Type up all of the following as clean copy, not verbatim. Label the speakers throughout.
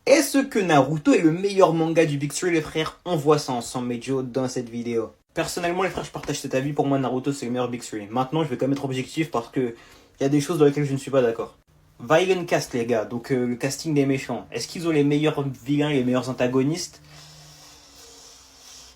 Speaker 1: Est-ce que Naruto est le meilleur manga du Big Three, les frères? On voit ça ensemble, mes Joe, dans cette vidéo. Personnellement, les frères, je partage cet avis. Pour moi, Naruto, c'est le meilleur Big Three. Maintenant, je vais quand même être objectif parce que il y a des choses dans lesquelles je ne suis pas d'accord. Violent Cast, les gars, donc le casting des méchants. Est-ce qu'ils ont les meilleurs vilains et les meilleurs antagonistes?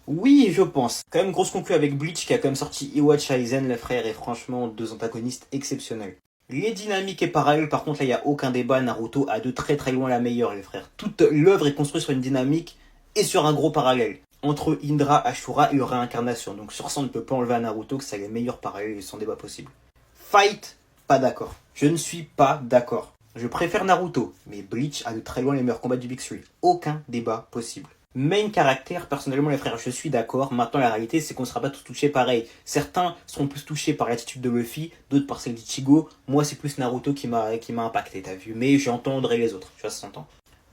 Speaker 1: Oui, je pense. Quand même, grosse conclu avec Bleach qui a quand même sorti Iwatch Aizen, les frères, et franchement, deux antagonistes exceptionnels. Les dynamiques et parallèles, par contre, là, il n'y a aucun débat. Naruto a de très très loin la meilleure, les frères. Toute l'œuvre est construite sur une dynamique et sur un gros parallèle. Entre Indra, Ashura et leur réincarnation. Donc sur ça, on ne peut pas enlever à Naruto que c'est les meilleurs parallèles et sans débat possible. Fight, pas d'accord. Je ne suis pas d'accord. Je préfère Naruto, mais Bleach a de très loin les meilleurs combats du Big Three. Aucun débat possible. Main caractère, personnellement les frères, je suis d'accord. Maintenant la réalité c'est qu'on ne sera pas tous touchés pareil. Certains seront plus touchés par l'attitude de Luffy, d'autres par celle d'Ichigo. Moi c'est plus Naruto qui m'a impacté, t'as vu. Mais j'entendrai les autres, tu vois, ça s'entend.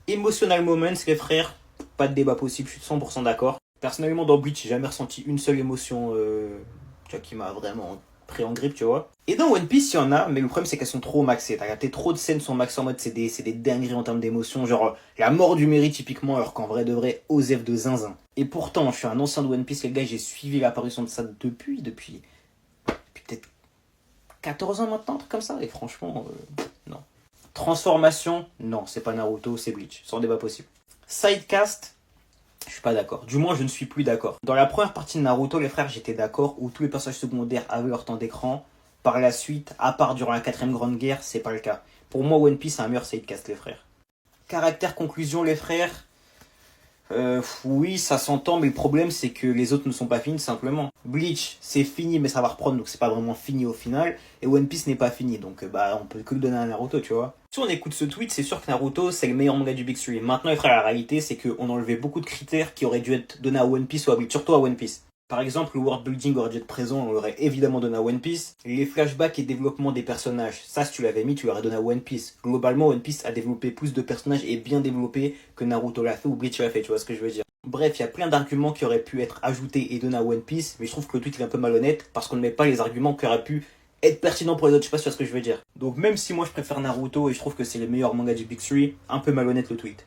Speaker 1: Emotional moments les frères, pas de débat possible, je suis 100% d'accord. Personnellement dans Bleach j'ai jamais ressenti une seule émotion tu vois, qui m'a vraiment pris en grippe, tu vois. Et dans One Piece, il y en a, mais le problème c'est qu'elles sont trop maxées. T'as regardé trop de scènes sont maxées en mode c'est des dingueries en termes d'émotion, genre la mort du mérite typiquement, alors qu'en vrai de vrai, Osef de zinzin. Et pourtant, je suis un ancien de One Piece, les gars, j'ai suivi l'apparition de ça depuis peut-être 14 ans maintenant, un truc comme ça, et franchement, non. Transformation, non, c'est pas Naruto, c'est Bleach, sans débat possible. Sidecast, je suis pas d'accord. Du moins, je ne suis plus d'accord. Dans la première partie de Naruto, les frères, j'étais d'accord, où tous les personnages secondaires avaient leur temps d'écran. Par la suite, à part durant la 4ème Grande Guerre, c'est pas le cas. Pour moi, One Piece a un meilleur sidecast, les frères. Caractère, conclusion, les frères. Oui, ça s'entend, mais le problème, c'est que les autres ne sont pas finis, simplement. Bleach, c'est fini, mais ça va reprendre, donc c'est pas vraiment fini au final. Et One Piece n'est pas fini, donc bah, on peut que le donner à Naruto, tu vois. Si on écoute ce tweet, c'est sûr que Naruto, c'est le meilleur manga du Big Three. Maintenant, les frères, la réalité, c'est qu'on enlevait beaucoup de critères qui auraient dû être donnés à One Piece ou à Bleach, surtout à One Piece. Par exemple, le world building aurait dû être présent, on l'aurait évidemment donné à One Piece. Les flashbacks et développement des personnages, ça si tu l'avais mis, tu l'aurais donné à One Piece. Globalement, One Piece a développé plus de personnages et bien développé que Naruto l'a fait ou Bleach l'a fait, tu vois ce que je veux dire. Bref, il y a plein d'arguments qui auraient pu être ajoutés et donnés à One Piece, mais je trouve que le tweet est un peu malhonnête parce qu'on ne met pas les arguments qui auraient pu être pertinents pour les autres, je sais pas si tu vois ce que je veux dire. Donc même si moi je préfère Naruto et je trouve que c'est le meilleur manga du Big Three, un peu malhonnête le tweet.